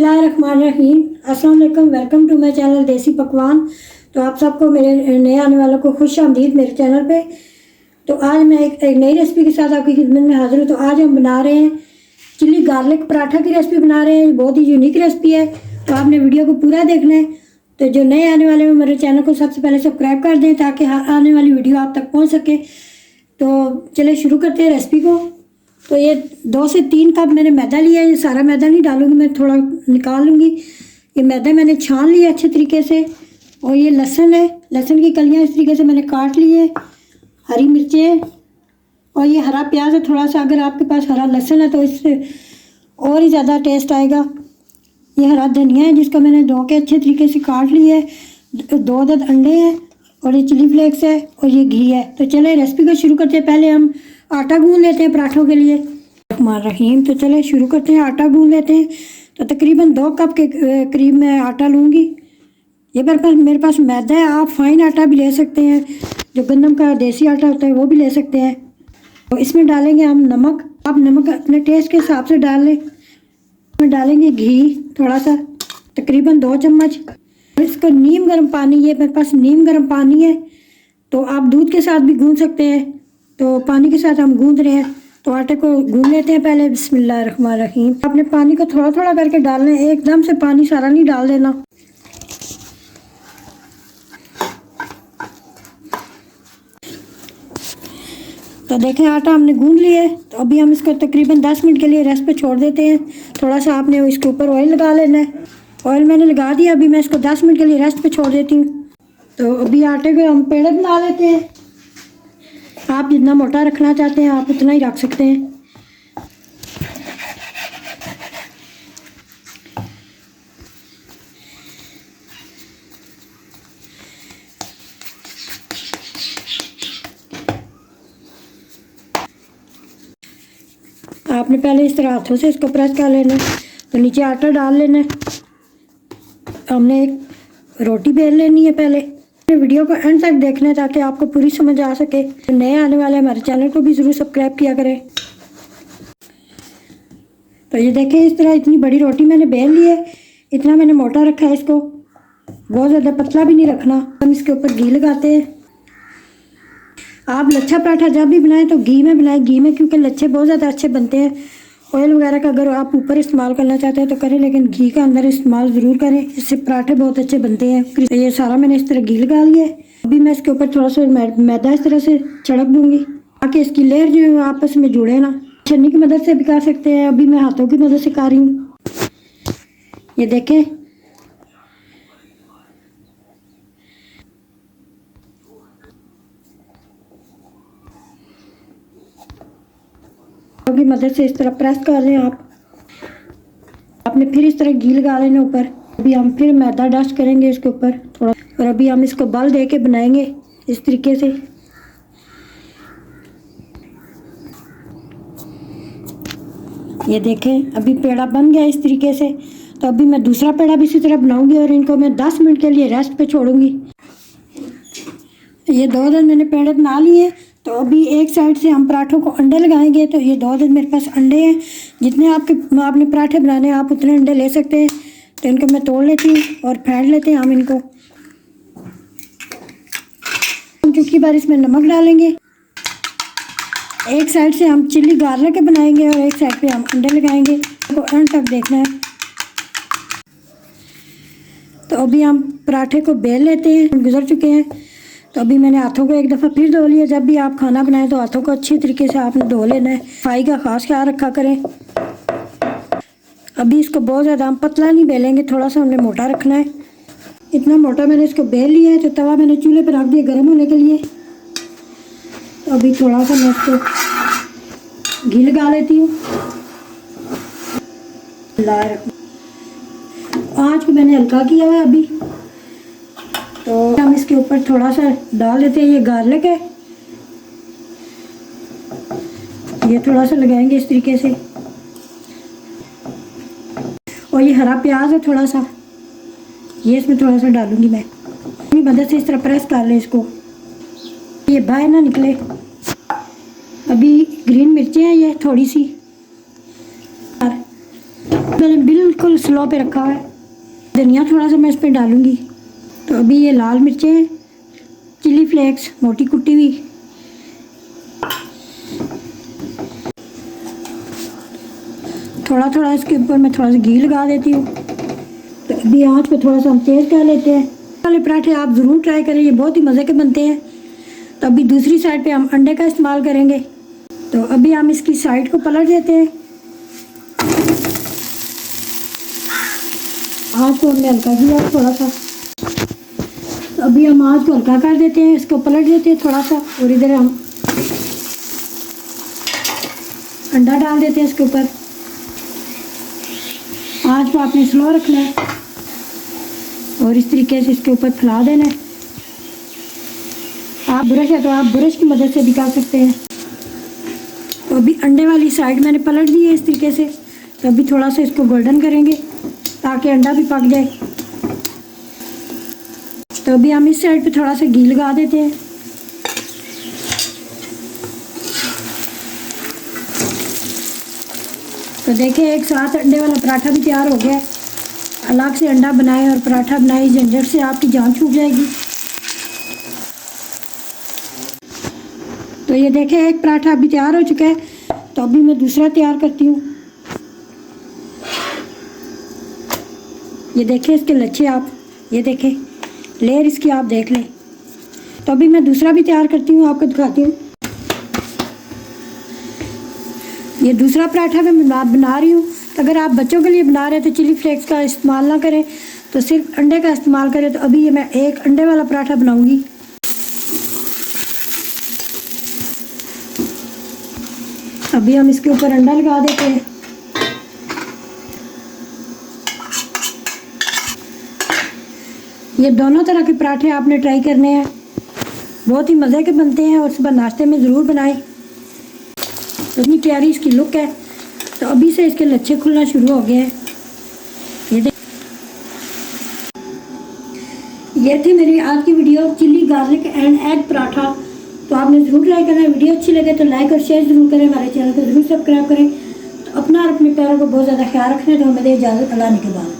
बिस्मिल्लाहिर्रहमानिर्रहीम। अस्सलाम वालेकुम। वेलकम टू माई चैनल देसी पकवान। तो आप सबको मेरे नए आने वालों को खुश आमदीद मेरे चैनल पे। तो आज मैं एक नई रेसिपी के साथ आपकी खिदमत में हाजिर हूँ। तो आज हम बना रहे हैं चिली गार्लिक पराठा की रेसिपी बना रहे हैं। बहुत ही यूनिक रेसिपी है, तो आपने वीडियो को पूरा देखना है। तो जो नए आने वाले हैं मेरे चैनल को सबसे पहले सब्सक्राइब कर दें ताकि आने वाली वीडियो आप तक पहुँच सके। तो चलिए शुरू करते हैं रेसिपी को। तो ये 2 से 3 कप मैंने मैदा लिया है। ये सारा मैदा नहीं डालूंगी, मैं थोड़ा निकाल लूँगी। ये मैदा मैंने छान लिया अच्छे तरीके से। और ये लहसुन है, लहसुन की कलियाँ इस तरीके से मैंने काट ली है। हरी मिर्चें और ये हरा प्याज है थोड़ा सा। अगर आपके पास हरा लहसुन है तो इससे और ही ज़्यादा टेस्ट आएगा। ये हरा धनिया है जिसको मैंने धो के अच्छे तरीके से काट लिया है। 2 अदद अंडे हैं और ये चिली फ्लेक्स है और ये घी है। तो चले रेसिपी को शुरू करते हैं। पहले हम आटा गूंद लेते हैं पराठों के लिए। रहीम। तो चले शुरू करते हैं, आटा गूंद लेते हैं। तो तकरीबन 2 कप के करीब मैं आटा लूँगी। ये मेरे पास मैदा है, आप फाइन आटा भी ले सकते हैं, जो गंदम का देसी आटा होता है वो भी ले सकते हैं। तो इसमें डालेंगे हम नमक। आप नमक अपने टेस्ट के हिसाब से डाल लें। इसमें डालेंगे घी थोड़ा सा, तकरीबन 2 चम्मच। इसको नीम गर्म पानी, ये मेरे पास नीम गर्म पानी है, तो आप दूध के साथ भी गूंद सकते हैं। तो पानी के साथ हम गूंद रहे हैं। तो आटे को गूंद लेते हैं पहले। बिस्मिल्लाहिर्रहमानिर्रहीम। आपने पानी को थोड़ा थोड़ा करके डालना है, एकदम से पानी सारा नहीं डाल देना। तो देखें आटा हमने गूंद लिया है। तो अभी हम इसको तकरीबन 10 मिनट के लिए रेस्ट पे छोड़ देते हैं। थोड़ा सा आपने इसके ऊपर ऑयल लगा लेना है। ऑयल मैंने लगा दिया। अभी मैं इसको 10 मिनट के लिए रेस्ट पे छोड़ देती हूँ। तो अभी आटे को हम पेड़े बना लेते हैं। आप जितना मोटा रखना चाहते हैं आप उतना ही रख सकते हैं। आपने पहले इस तरह हाथों से इसको प्रेस कर लेना है। तो नीचे आटा डाल लेना है। हमने एक रोटी बेल लेनी है पहले। वीडियो को एंड तक देखना है ताकि आपको पूरी समझ आ सके। तो नए आने वाले हमारे चैनल को भी ज़रूर सब्सक्राइब किया करें। तो ये देखें इस तरह इतनी बड़ी रोटी मैंने बेल ली है। इतना मैंने मोटा रखा है इसको, बहुत ज़्यादा पतला भी नहीं रखना। हम इसके ऊपर घी लगाते हैं। आप लच्छा पराठा जब भी बनाएं तो घी में बनाएं, घी में, क्योंकि लच्छे बहुत ज़्यादा अच्छे बनते हैं। ऑयल वगैरह का अगर आप ऊपर इस्तेमाल करना चाहते हैं तो करें, लेकिन घी का अंदर इस्तेमाल ज़रूर करें, इससे पराठे बहुत अच्छे बनते हैं। तो ये सारा मैंने इस तरह घी लगा लिया है। अभी मैं इसके ऊपर थोड़ा सा मैदा इस तरह से छिड़क दूँगी ताकि इसकी लेयर जो है आपस में जुड़े ना। छन्नी की मदद से भी कर सकते हैं, अभी मैं हाथों की मदद से कर रही हूँ। ये देखें की मदद से इस तरह प्रेस कर लें। आपने फिर इस तरह घी लगा लेना ऊपर। अभी हम फिर मैदा डस्ट करेंगे इसके ऊपर थोड़ा, और अभी हम इसको बल दे के बनाएंगे इस तरीके से। ये देखें अभी पेड़ा बन गया इस तरीके से। तो अभी मैं दूसरा पेड़ा भी इसी तरह बनाऊंगी और इनको मैं 10 मिनट के लिए रेस्ट पे छोड़ूंगी। ये 2 दिन मैंने पेड़े बना लिए। तो अभी एक साइड से हम पराठों को अंडे लगाएंगे। तो ये 2 दिन मेरे पास अंडे हैं। जितने आपने पराठे बनाने हैं आप उतने अंडे ले सकते हैं। तो इनको मैं तोड़ लेती हूँ और फेंट लेते हैं हम इनको। हम चुटकी भर इसमें नमक डालेंगे। एक साइड से हम चिली गार्लिक के बनाएंगे और एक साइड पे हम अंडे लगाएंगे। तो एंड तक देखना है। तो अभी हम पराठे को बेल लेते हैं, गुजर चुके हैं। तो अभी मैंने हाथों को एक दफ़ा फिर धो लिया। जब भी आप खाना बनाएं तो हाथों को अच्छी तरीके से आपने धो लेना है। सफाई का खास ख्याल रखा करें। अभी इसको बहुत ज़्यादा हम पतला नहीं बेलेंगे, थोड़ा सा हमने मोटा रखना है। इतना मोटा मैंने इसको बेल लिया है। तो तवा मैंने चूल्हे पर रख दिया गर्म होने के लिए। तो अभी थोड़ा सा मैं इसको घी लगा लेती हूँ। आँच को मैंने हल्का किया हुआ है अभी। तो हम इसके ऊपर थोड़ा सा डाल देते हैं। ये गार्लिक है, ये थोड़ा सा लगाएंगे इस तरीके से। और ये हरा प्याज है थोड़ा सा, ये इसमें थोड़ा सा डालूंगी मैं। अपनी मदद से इस तरह प्रेस कर ले इसको, ये बाहर ना निकले। अभी ग्रीन मिर्चें हैं ये थोड़ी सी, मैंने बिल्कुल स्लो पे रखा हुआ है। धनिया थोड़ा सा मैं इस पर डालूँगी। तो अभी ये लाल मिर्चें, चिली फ्लेक्स मोटी कुटी हुई, थोड़ा थोड़ा इसके ऊपर मैं थोड़ा सा घी लगा देती हूँ। तो अभी आँच को थोड़ा सा हम तेज़ कर लेते हैं। वाले पराठे आप ज़रूर ट्राई करें, ये बहुत ही मज़े के बनते हैं। तो अभी दूसरी साइड पे हम अंडे का इस्तेमाल करेंगे। तो अभी हम इसकी साइड को पलट देते हैं। आँच को हमने हल्का किया थोड़ा सा। तो अभी हम आँच को हल्का कर देते हैं, इसको पलट देते हैं थोड़ा सा, और इधर हम अंडा डाल देते हैं इसके ऊपर। आँच को आपने स्लो रखना है और इस तरीके से इसके ऊपर फैला देना है। आप ब्रश है तो आप ब्रश की मदद से भी कर सकते हैं। तो अभी अंडे वाली साइड मैंने पलट दी है इस तरीके से। तो अभी थोड़ा सा इसको गोल्डन करेंगे ताकि अंडा भी पक जाए। तो अभी हम इस साइड पे थोड़ा सा घी लगा देते हैं। तो देखिए एक साथ अंडे वाला पराठा भी तैयार हो गया है। अलग से अंडा बनाए और पराठा बनाए, झंझट से आपकी जान छूट जाएगी। तो ये देखें एक पराठा अभी तैयार हो चुका है। तो अभी मैं दूसरा तैयार करती हूँ। ये देखें इसके लच्छे, आप ये देखें लेयर इसकी आप देख लें। तो अभी मैं दूसरा भी तैयार करती हूँ, आपको दिखाती हूँ। ये दूसरा पराठा मैं बना रही हूँ। तो अगर आप बच्चों के लिए बना रहे हैं तो चिली फ्लेक्स का इस्तेमाल ना करें, तो सिर्फ अंडे का इस्तेमाल करें। तो अभी ये मैं एक अंडे वाला पराठा बनाऊँगी। अभी हम इसके ऊपर अंडा लगा देते हैं। ये दोनों तरह के पराठे आपने ट्राई करने हैं, बहुत ही मज़े के बनते हैं और सुबह नाश्ते में ज़रूर बनाएं। तो इतनी प्यारी इसकी लुक है। तो अभी से इसके लच्छे खुलना शुरू हो गए हैं। ये थी मेरी आज की video, chilli garlic and egg paratha. तो आपने ज़रूर ट्राई करना है। वीडियो अच्छी लगे तो लाइक और शेयर ज़रूर करें, हमारे चैनल को ज़रूर सब्सक्राइब करें। तो अपना और अपने प्यारों को बहुत ज़्यादा ख्याल रखना है। तो हमें दे इजाज़त, अल्लाह के बाद।